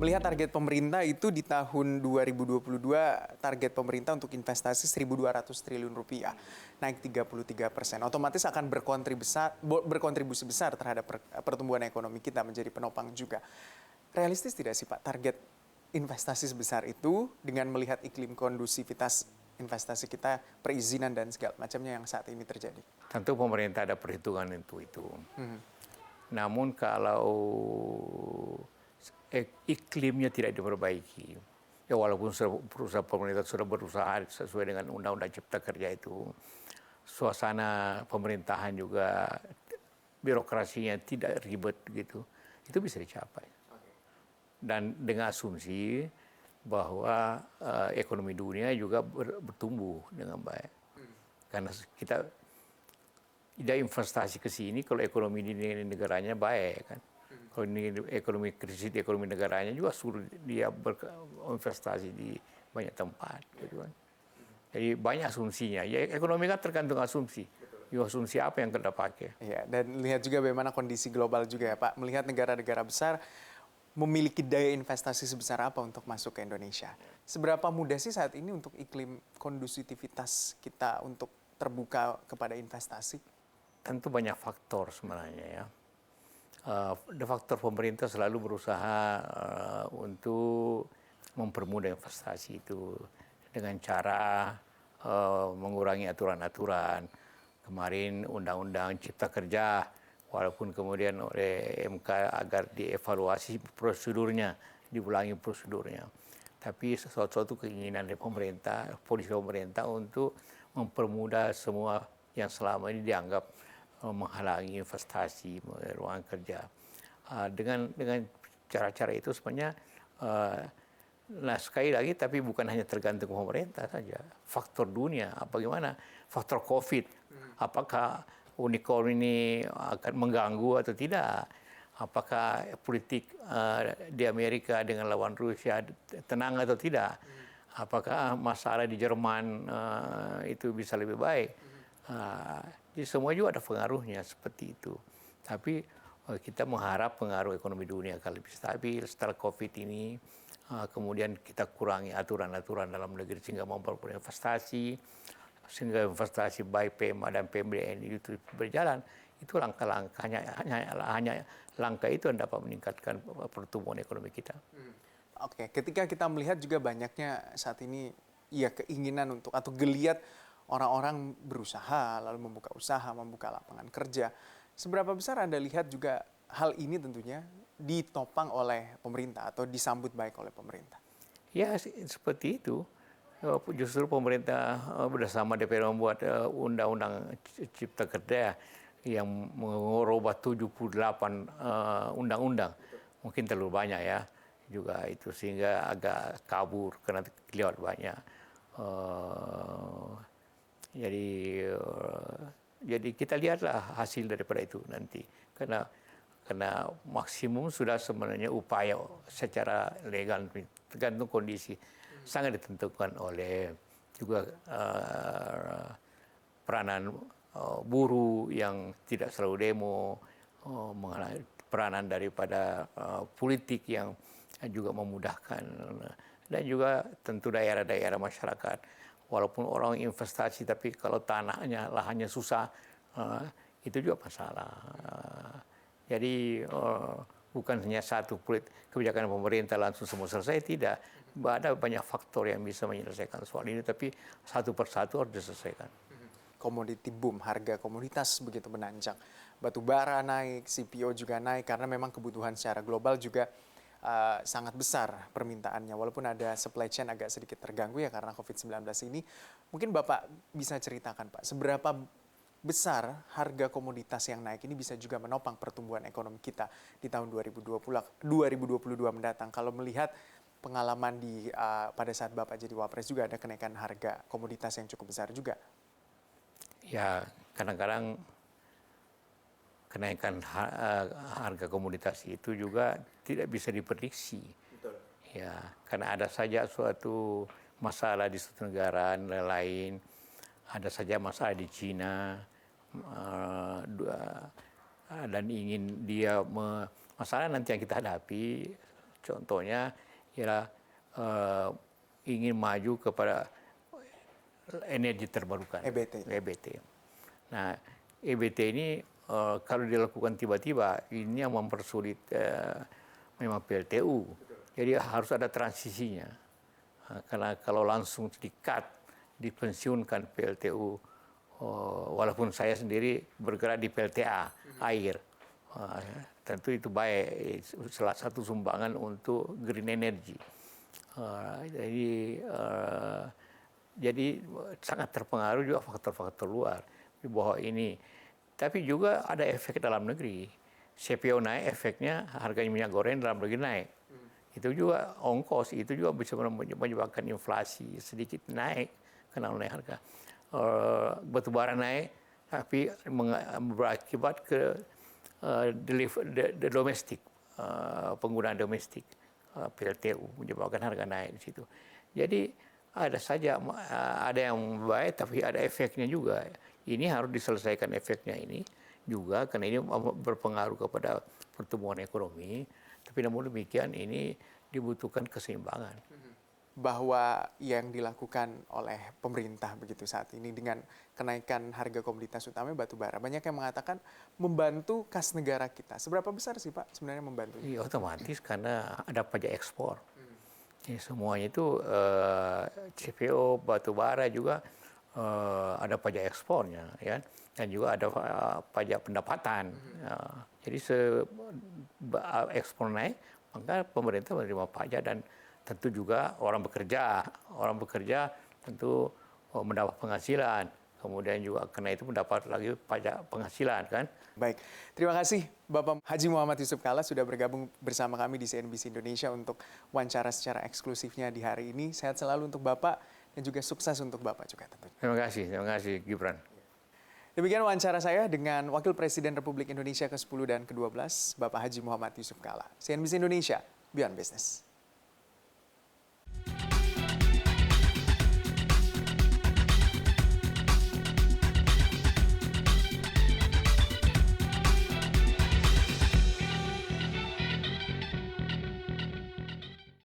melihat target pemerintah itu di tahun 2022, target pemerintah untuk investasi 1.200 triliun rupiah, naik 33%. Otomatis akan berkontribusi besar terhadap pertumbuhan ekonomi kita, menjadi penopang juga. Realistis tidak sih Pak target investasi sebesar itu dengan melihat iklim kondusivitas investasi kita, perizinan dan segala macamnya yang saat ini terjadi? Tentu pemerintah ada perhitungan untuk itu. Namun kalau iklimnya tidak diperbaiki, ya walaupun pemerintah sudah berusaha sesuai dengan Undang-Undang Cipta Kerja itu, suasana pemerintahan juga birokrasinya tidak ribet gitu, itu bisa dicapai. Dan dengan asumsi bahwa ekonomi dunia juga bertumbuh dengan baik. Karena kita tidak investasi ke sini kalau ekonomi di negaranya baik kan. Kalau ini krisis ekonomi negaranya juga suruh dia berinvestasi di banyak tempat gitu kan. Jadi banyak asumsinya. Ya ekonomi kan tergantung asumsi. Ya, asumsi apa yang kita pakai. Ya, dan lihat juga bagaimana kondisi global juga ya Pak. Melihat negara-negara besar memiliki daya investasi sebesar apa untuk masuk ke Indonesia. Seberapa mudah sih saat ini untuk iklim kondusivitas kita untuk terbuka kepada investasi? Tentu banyak faktor sebenarnya ya. Faktor pemerintah selalu berusaha untuk mempermudah investasi itu dengan cara mengurangi aturan-aturan. Kemarin Undang-Undang Cipta Kerja, walaupun kemudian oleh MK agar dievaluasi prosedurnya, diulangi prosedurnya. Tapi suatu keinginan dari pemerintah, polisi pemerintah untuk mempermudah semua yang selama ini dianggap menghalangi investasi, ruang kerja. Dengan cara-cara itu sebenarnya, nah sekali lagi tapi bukan hanya tergantung pemerintah saja, faktor dunia, bagaimana faktor COVID, apakah unicorn ini akan mengganggu atau tidak, apakah politik di Amerika dengan lawan Rusia tenang atau tidak, apakah masalah di Jerman itu bisa lebih baik. Jadi semua juga ada pengaruhnya seperti itu. Tapi kita mengharap pengaruh ekonomi dunia akan lebih stabil setelah COVID ini. Kemudian kita kurangi aturan-aturan dalam negeri sehingga memperoleh investasi, sehingga investasi baik PMA dan PMDN itu berjalan. Itu langkah-langkahnya, hanya langkah itu yang dapat meningkatkan pertumbuhan ekonomi kita. Oke, ketika kita melihat juga banyaknya saat ini ya keinginan untuk atau geliat orang-orang berusaha, lalu membuka usaha, membuka lapangan kerja. Seberapa besar Anda lihat juga hal ini tentunya ditopang oleh pemerintah atau disambut baik oleh pemerintah? Ya, seperti itu. Justru pemerintah bersama DPR membuat Undang-Undang Cipta Kerja yang merubah 78 undang-undang. Mungkin terlalu banyak ya juga itu, sehingga agak kabur karena kelewat banyak. Jadi kita lihatlah hasil daripada itu nanti. Karena maksimum sudah sebenarnya upaya secara legal, tergantung kondisi, sangat ditentukan oleh juga peranan buruh yang tidak selalu demo, peranan daripada politik yang juga memudahkan, dan juga tentu daerah-daerah masyarakat. Walaupun orang investasi tapi kalau tanahnya, lahannya susah, itu juga masalah. Jadi bukan hanya satu kebijakan pemerintah langsung semua selesai, tidak. Ada banyak faktor yang bisa menyelesaikan soal ini, tapi satu persatu harus diselesaikan. Komoditi boom, harga komoditas begitu menanjak. Batu bara naik, CPO juga naik karena memang kebutuhan secara global juga sangat besar permintaannya. Walaupun ada supply chain agak sedikit terganggu ya karena COVID-19 ini. Mungkin Bapak bisa ceritakan Pak, seberapa besar harga komoditas yang naik ini bisa juga menopang pertumbuhan ekonomi kita di tahun 2022 mendatang. Kalau melihat pengalaman pada saat Bapak jadi Wapres juga ada kenaikan harga komoditas yang cukup besar juga. Ya, kadang-kadang kenaikan harga komoditas itu juga tidak bisa diprediksi. Betul. Ya, karena ada saja suatu masalah di suatu negara lain, ada saja masalah di Cina, dan ingin dia masalah nanti yang kita hadapi Contohnya ialah ingin maju kepada energi terbarukan. EBT. Nah, EBT ini kalau dilakukan tiba-tiba, ini yang mempersulit memang PLTU. Jadi harus ada transisinya. Karena kalau langsung dipensiunkan PLTU, walaupun saya sendiri bergerak di PLTA, air. Tentu itu baik, salah satu sumbangan untuk green energy. Jadi sangat terpengaruh juga faktor-faktor luar di bawah ini. Tapi juga ada efek dalam negeri. CPO naik, efeknya harga minyak goreng dalam negeri naik. Itu juga ongkos, itu juga bisa menyebabkan inflasi sedikit naik karena naik harga. Batubara naik, tapi berakibat ke domestik, penggunaan domestik, PLTU menyebabkan harga naik di situ. Jadi ada yang baik, tapi ada efeknya juga. Ini harus diselesaikan efeknya ini juga, karena ini berpengaruh kepada pertumbuhan ekonomi. Tapi namun demikian ini dibutuhkan keseimbangan. Bahwa yang dilakukan oleh pemerintah begitu saat ini dengan kenaikan harga komoditas utamanya batu bara, banyak yang mengatakan membantu kas negara kita. Seberapa besar sih Pak sebenarnya membantu? Iya, otomatis karena ada pajak ekspor. Ya, semuanya itu CPO batu bara juga ada pajak ekspornya, ya, dan juga ada pajak pendapatan. Jadi ekspor naik, maka pemerintah menerima pajak, dan tentu juga orang bekerja tentu mendapat penghasilan, kemudian juga karena itu mendapat lagi pajak penghasilan, kan. Baik, terima kasih Bapak Haji Muhammad Yusuf Kalla sudah bergabung bersama kami di CNBC Indonesia untuk wawancara secara eksklusifnya di hari ini. Sehat selalu untuk Bapak dan juga sukses untuk Bapak juga tentunya. Terima kasih Gibran. Demikian wawancara saya dengan Wakil Presiden Republik Indonesia ke-10 dan ke-12, Bapak Haji Muhammad Yusuf Kalla. CNBC Indonesia, Beyond Business.